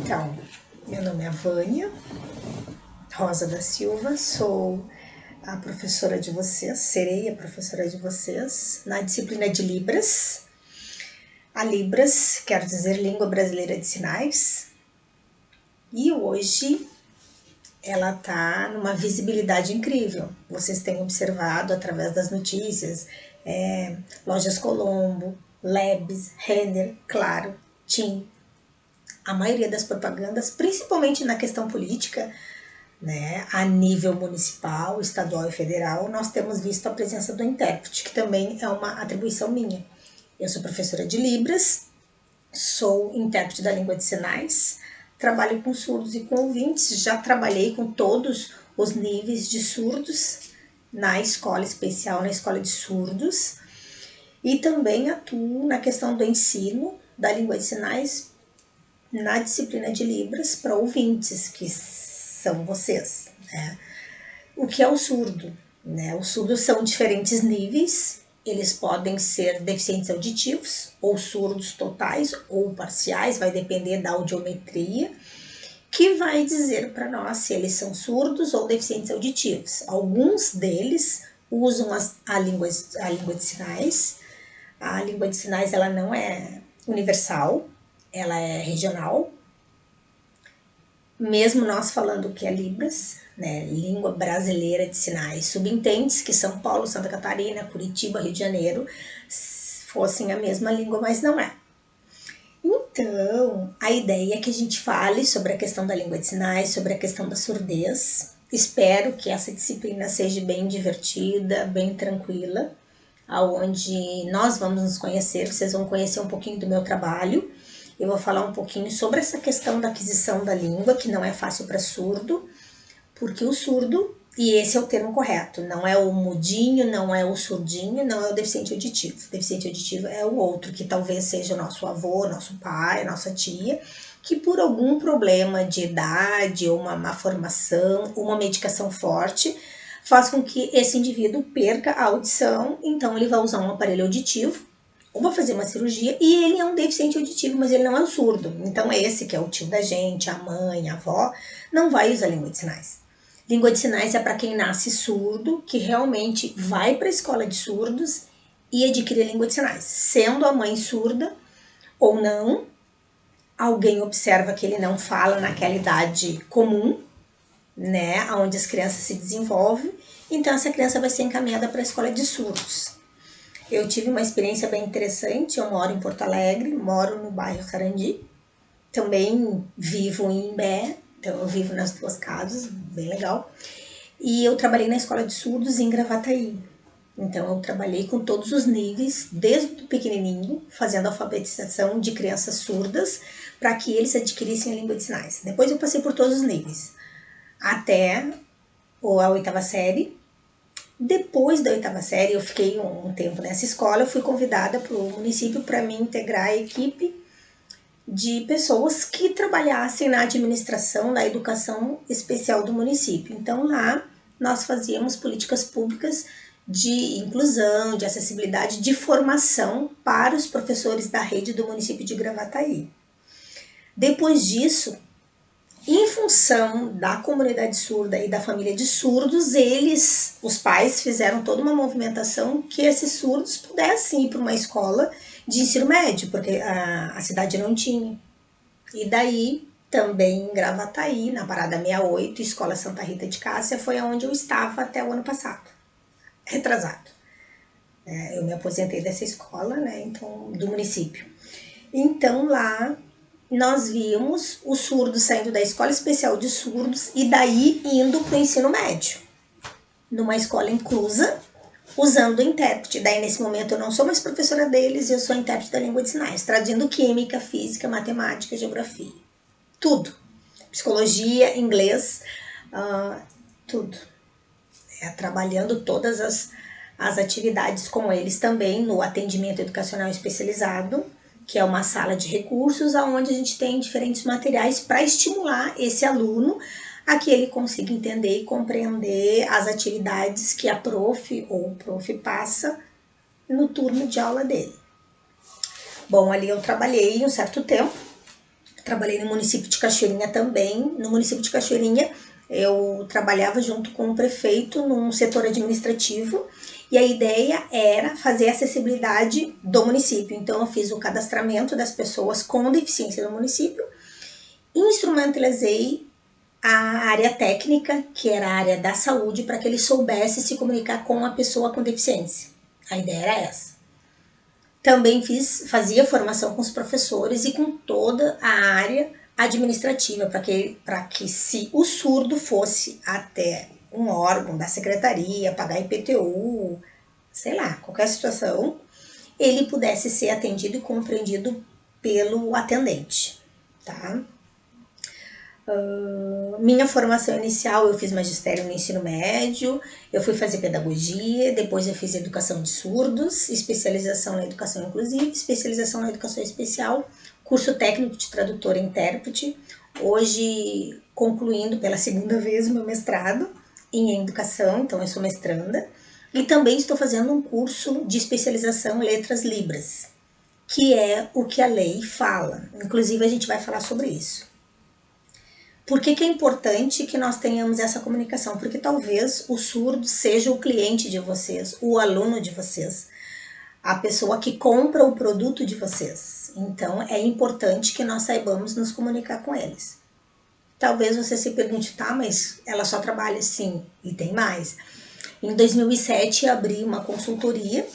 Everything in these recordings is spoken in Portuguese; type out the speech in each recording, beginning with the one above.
Então, meu nome é Vânia Rosa da Silva, sou a professora de vocês, serei a professora de vocês na disciplina de Libras. A Libras quer dizer Língua Brasileira de Sinais, e hoje ela está numa visibilidade incrível. Vocês têm observado através das notícias, Lojas Colombo, Lebes, Renner, Claro, TIM, a maioria das propagandas, principalmente na questão política, né, a nível municipal, estadual e federal, nós temos visto a presença do intérprete, que também é uma atribuição minha. Eu sou professora de Libras, sou intérprete da língua de sinais, trabalho com surdos e com ouvintes, já trabalhei com todos os níveis de surdos na escola especial, na escola de surdos, e também atuo na questão do ensino da língua de sinais na disciplina de Libras para ouvintes, que são vocês, né? O que é o surdo? Né? Os surdos são diferentes níveis, eles podem ser deficientes auditivos, ou surdos totais, ou parciais, vai depender da audiometria, que vai dizer para nós se eles são surdos ou deficientes auditivos. Alguns deles usam a língua de sinais. A língua de sinais ela não é universal, ela é regional. Mesmo nós falando que é Libras, né, Língua Brasileira de Sinais, subentende-se que São Paulo, Santa Catarina, Curitiba, Rio de Janeiro fossem a mesma língua, mas não é. Então, a ideia é que a gente fale sobre a questão da língua de sinais, sobre a questão da surdez. Espero que essa disciplina seja bem divertida, bem tranquila, aonde nós vamos nos conhecer, vocês vão conhecer um pouquinho do meu trabalho. Eu vou falar um pouquinho sobre essa questão da aquisição da língua, que não é fácil para surdo, porque o surdo, e esse é o termo correto, não é o mudinho, não é o surdinho, não é o deficiente auditivo. O deficiente auditivo é o outro, que talvez seja nosso avô, nosso pai, nossa tia, que por algum problema de idade, ou uma má formação, uma medicação forte, faz com que esse indivíduo perca a audição, então ele vai usar um aparelho auditivo, ou vai fazer uma cirurgia, e ele é um deficiente auditivo, mas ele não é um surdo. Então esse que é o tio da gente, a mãe, a avó, não vai usar língua de sinais. Língua de sinais é para quem nasce surdo, que realmente vai para a escola de surdos e adquire a língua de sinais. Sendo a mãe surda ou não, alguém observa que ele não fala naquela idade comum, né, onde as crianças se desenvolvem, então essa criança vai ser encaminhada para a escola de surdos. Eu tive uma experiência bem interessante, eu moro em Porto Alegre, moro no bairro Sarandi, também vivo em Imbé, então eu vivo nas duas casas, bem legal. E eu trabalhei na escola de surdos em Gravataí. Então eu trabalhei com todos os níveis, desde o pequenininho, fazendo alfabetização de crianças surdas, para que eles adquirissem a língua de sinais. Depois eu passei por todos os níveis, até a 8ª série. Depois da 8ª série, eu fiquei um tempo nessa escola, eu fui convidada para o município para me integrar a equipe de pessoas que trabalhassem na administração, na educação especial do município. Então lá nós fazíamos políticas públicas de inclusão, de acessibilidade, de formação para os professores da rede do município de Gravataí. Depois disso, em função da comunidade surda e da família de surdos, os pais fizeram toda uma movimentação que esses surdos pudessem ir para uma escola de ensino médio, porque a cidade não tinha. E daí, também em Gravataí, na Parada 68, Escola Santa Rita de Cássia, foi onde eu estava até o ano passado, retrasado. Eu me aposentei dessa escola, né, então, do município. Então, lá nós víamos os surdos saindo da escola especial de surdos e daí indo para o ensino médio, numa escola inclusa, usando o intérprete. Daí nesse momento eu não sou mais professora deles, eu sou intérprete da língua de sinais, traduzindo química, física, matemática, geografia, tudo, psicologia, inglês, tudo, trabalhando todas as atividades com eles também no atendimento educacional especializado, que é uma sala de recursos, onde a gente tem diferentes materiais para estimular esse aluno a que ele consiga entender e compreender as atividades que a prof ou o prof passa no turno de aula dele. Bom, ali eu trabalhei um certo tempo, Trabalhei no município de Cachoeirinha também. No município de Cachoeirinha, eu trabalhava junto com o prefeito num setor administrativo e a ideia era fazer a acessibilidade do município. Então, eu fiz o cadastramento das pessoas com deficiência no município, instrumentalizei a área técnica, que era a área da saúde, para que ele soubesse se comunicar com a pessoa com deficiência. A ideia era essa. Também fazia formação com os professores e com toda a área administrativa, para que se o surdo fosse até um órgão da secretaria, pagar IPTU, sei lá, qualquer situação, ele pudesse ser atendido e compreendido pelo atendente, tá? Minha formação inicial, eu fiz magistério no ensino médio, eu fui fazer pedagogia, depois eu fiz educação de surdos, especialização na educação inclusiva, especialização na educação especial, curso técnico de tradutor e intérprete, hoje concluindo pela segunda vez o meu mestrado em educação, então eu sou mestranda, e também estou fazendo um curso de especialização em letras libras, que é o que a lei fala, inclusive a gente vai falar sobre isso. Por que é importante que nós tenhamos essa comunicação? Porque talvez o surdo seja o cliente de vocês, o aluno de vocês, a pessoa que compra o produto de vocês. Então, é importante que nós saibamos nos comunicar com eles. Talvez você se pergunte, tá, mas ela só trabalha? Sim, e tem mais. Em 2007, abri uma consultoria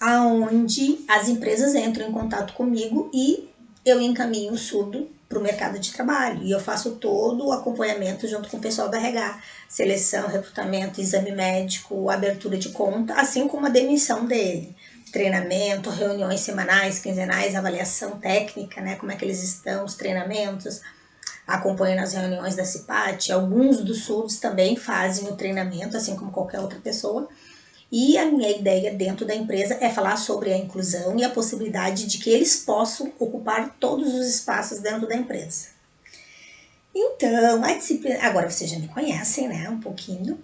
onde as empresas entram em contato comigo e eu encaminho o surdo para o mercado de trabalho. E eu faço todo o acompanhamento junto com o pessoal da RH, seleção, recrutamento, exame médico, abertura de conta, assim como a demissão dele. Treinamento, reuniões semanais, quinzenais, avaliação técnica, né? Como é que eles estão, os treinamentos. Acompanho nas reuniões da CIPAT. Alguns dos surdos também fazem o treinamento, assim como qualquer outra pessoa. E a minha ideia dentro da empresa é falar sobre a inclusão e a possibilidade de que eles possam ocupar todos os espaços dentro da empresa. Então, a disciplina... Agora vocês já me conhecem, né? Um pouquinho.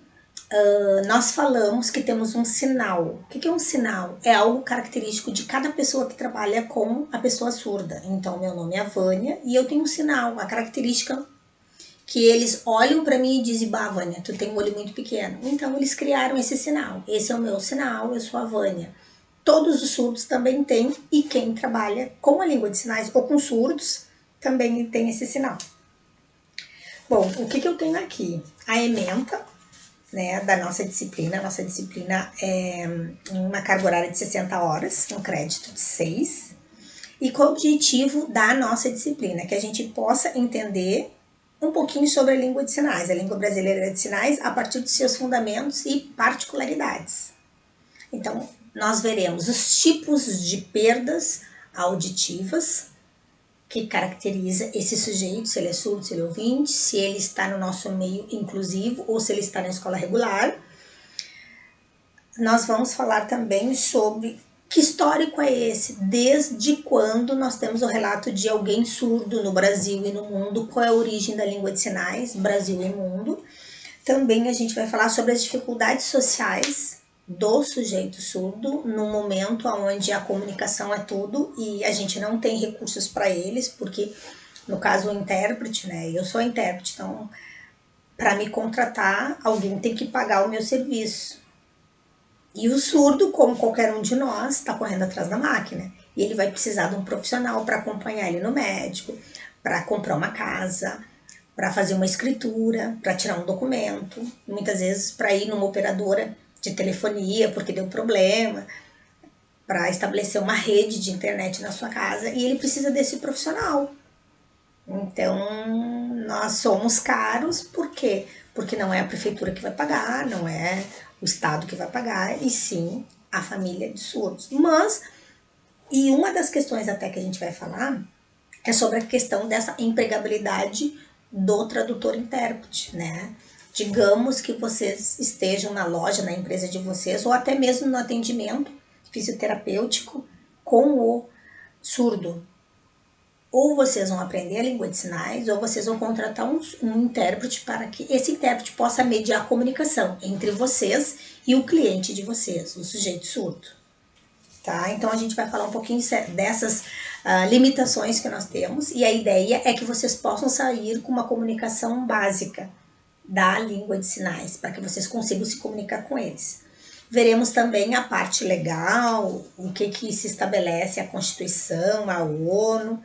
Nós falamos que temos um sinal. O que é um sinal? É algo característico de cada pessoa que trabalha com a pessoa surda. Então, meu nome é Vânia e eu tenho um sinal, a característica que eles olham para mim e dizem, bah, Vânia, tu tem um olho muito pequeno. Então, eles criaram esse sinal. Esse é o meu sinal, eu sou a Vânia. Todos os surdos também têm, e quem trabalha com a língua de sinais ou com surdos também tem esse sinal. Bom, o que eu tenho aqui? A ementa, né, da nossa disciplina. A nossa disciplina é uma carga horária de 60 horas, um crédito de 6. E qual o objetivo da nossa disciplina? Que a gente possa entender um pouquinho sobre a língua de sinais, a língua brasileira de sinais, a partir de seus fundamentos e particularidades. Então, nós veremos os tipos de perdas auditivas que caracteriza esse sujeito, se ele é surdo, se ele é ouvinte, se ele está no nosso meio inclusivo ou se ele está na escola regular. Nós vamos falar também sobre que histórico é esse, desde quando nós temos o relato de alguém surdo no Brasil e no mundo, qual é a origem da língua de sinais, Brasil e mundo. Também a gente vai falar sobre as dificuldades sociais do sujeito surdo, no momento onde a comunicação é tudo e a gente não tem recursos para eles, porque no caso o intérprete, né, eu sou intérprete, então para me contratar alguém tem que pagar o meu serviço. E o surdo, como qualquer um de nós, está correndo atrás da máquina. E ele vai precisar de um profissional para acompanhar ele no médico, para comprar uma casa, para fazer uma escritura, para tirar um documento, muitas vezes para ir numa operadora de telefonia porque deu problema, para estabelecer uma rede de internet na sua casa, e ele precisa desse profissional. Então, nós somos caros, por quê? Porque não é a prefeitura que vai pagar, não é o Estado que vai pagar, e sim a família de surdos. Mas, e uma das questões até que a gente vai falar, é sobre a questão dessa empregabilidade do tradutor-intérprete, né? Digamos que vocês estejam na loja, na empresa de vocês, ou até mesmo no atendimento fisioterapêutico com o surdo. Ou vocês vão aprender a língua de sinais, ou vocês vão contratar um intérprete para que esse intérprete possa mediar a comunicação entre vocês e o cliente de vocês, o sujeito surdo. Tá? Então a gente vai falar um pouquinho dessas limitações que nós temos, e a ideia é que vocês possam sair com uma comunicação básica da língua de sinais, para que vocês consigam se comunicar com eles. Veremos também a parte legal, o que se estabelece a Constituição, a ONU,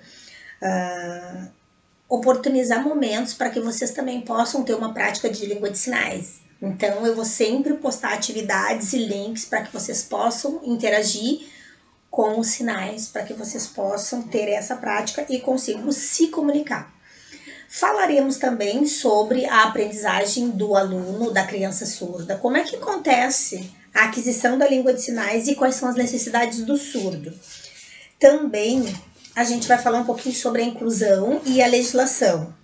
oportunizar momentos para que vocês também possam ter uma prática de língua de sinais. Então, eu vou sempre postar atividades e links para que vocês possam interagir com os sinais, para que vocês possam ter essa prática e consigam se comunicar. Falaremos também sobre a aprendizagem do aluno, da criança surda. Como é que acontece a aquisição da língua de sinais e quais são as necessidades do surdo. Também a gente vai falar um pouquinho sobre a inclusão e a legislação.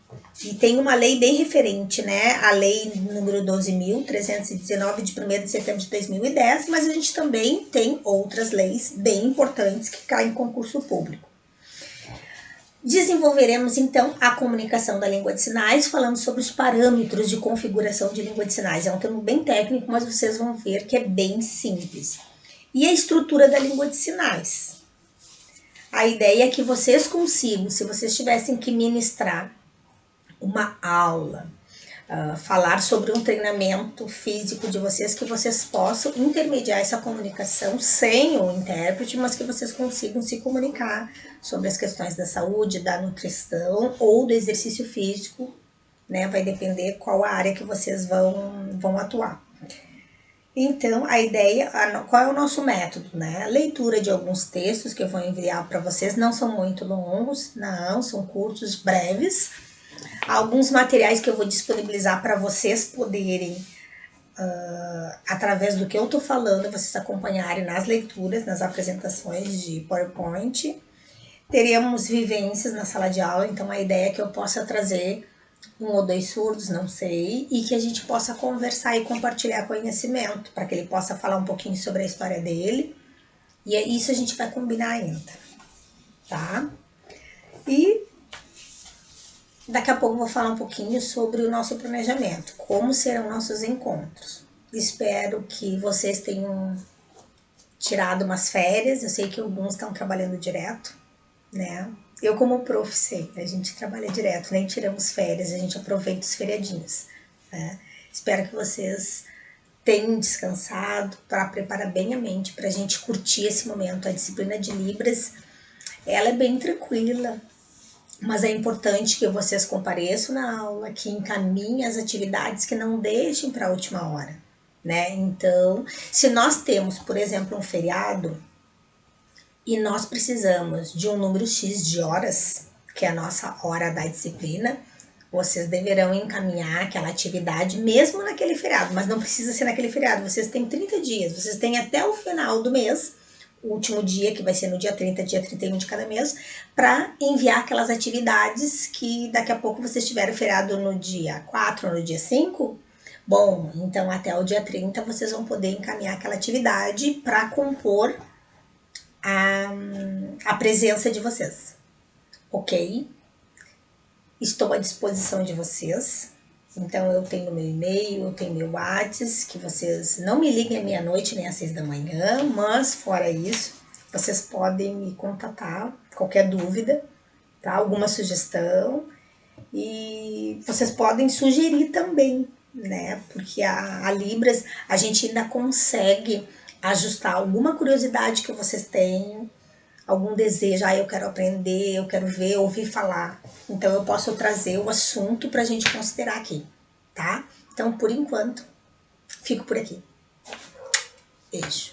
E tem uma lei bem referente, né? A lei número 12.319, de 1º de setembro de 2010, mas a gente também tem outras leis bem importantes que caem em concurso público. Desenvolveremos, então, a comunicação da língua de sinais, falando sobre os parâmetros de configuração de língua de sinais. É um termo bem técnico, mas vocês vão ver que é bem simples. E a estrutura da língua de sinais. A ideia é que vocês consigam, se vocês tivessem que ministrar uma aula, falar sobre um treinamento físico de vocês, que vocês possam intermediar essa comunicação sem o intérprete, mas que vocês consigam se comunicar sobre as questões da saúde, da nutrição ou do exercício físico, né? Vai depender qual a área que vocês vão atuar. Então, a ideia, qual é o nosso método, né? A leitura de alguns textos que eu vou enviar para vocês, não são muito longos, não, são curtos, breves. Alguns materiais que eu vou disponibilizar para vocês poderem, através do que eu estou falando, vocês acompanharem nas leituras, nas apresentações de PowerPoint. Teremos vivências na sala de aula, então a ideia é que eu possa trazer 1 ou 2 surdos, não sei, e que a gente possa conversar e compartilhar conhecimento, para que ele possa falar um pouquinho sobre a história dele. E é isso, a gente vai combinar ainda, tá? E daqui a pouco eu vou falar um pouquinho sobre o nosso planejamento, como serão nossos encontros. Espero que vocês tenham tirado umas férias, eu sei que alguns estão trabalhando direto, né? Eu como prof sei, a gente trabalha direto, nem tiramos férias, a gente aproveita os feriadinhos, né? Espero que vocês tenham descansado para preparar bem a mente para a gente curtir esse momento. A disciplina de Libras, ela é bem tranquila, mas é importante que vocês compareçam na aula, que encaminhem as atividades, que não deixem para a última hora, né? Então, se nós temos, por exemplo, um feriado e nós precisamos de um número X de horas, que é a nossa hora da disciplina, vocês deverão encaminhar aquela atividade mesmo naquele feriado, mas não precisa ser naquele feriado. Vocês têm 30 dias, vocês têm até o final do mês, o último dia, que vai ser no dia 30, dia 31 de cada mês, para enviar aquelas atividades que daqui a pouco vocês tiverem feriado no dia 4 ou no dia 5. Bom, então até o dia 30 vocês vão poder encaminhar aquela atividade para compor a presença de vocês, ok? Estou à disposição de vocês. Então, eu tenho meu e-mail, eu tenho meu WhatsApp, que vocês não me liguem à meia-noite nem às 6 da manhã, mas fora isso, vocês podem me contatar, qualquer dúvida, tá? Alguma sugestão, e vocês podem sugerir também, né? Porque a Libras, a gente ainda consegue ajustar alguma curiosidade que vocês têm, algum desejo, eu quero aprender, eu quero ver, ouvir falar. Então, eu posso trazer o assunto para a gente considerar aqui, tá? Então, por enquanto, fico por aqui. Beijo.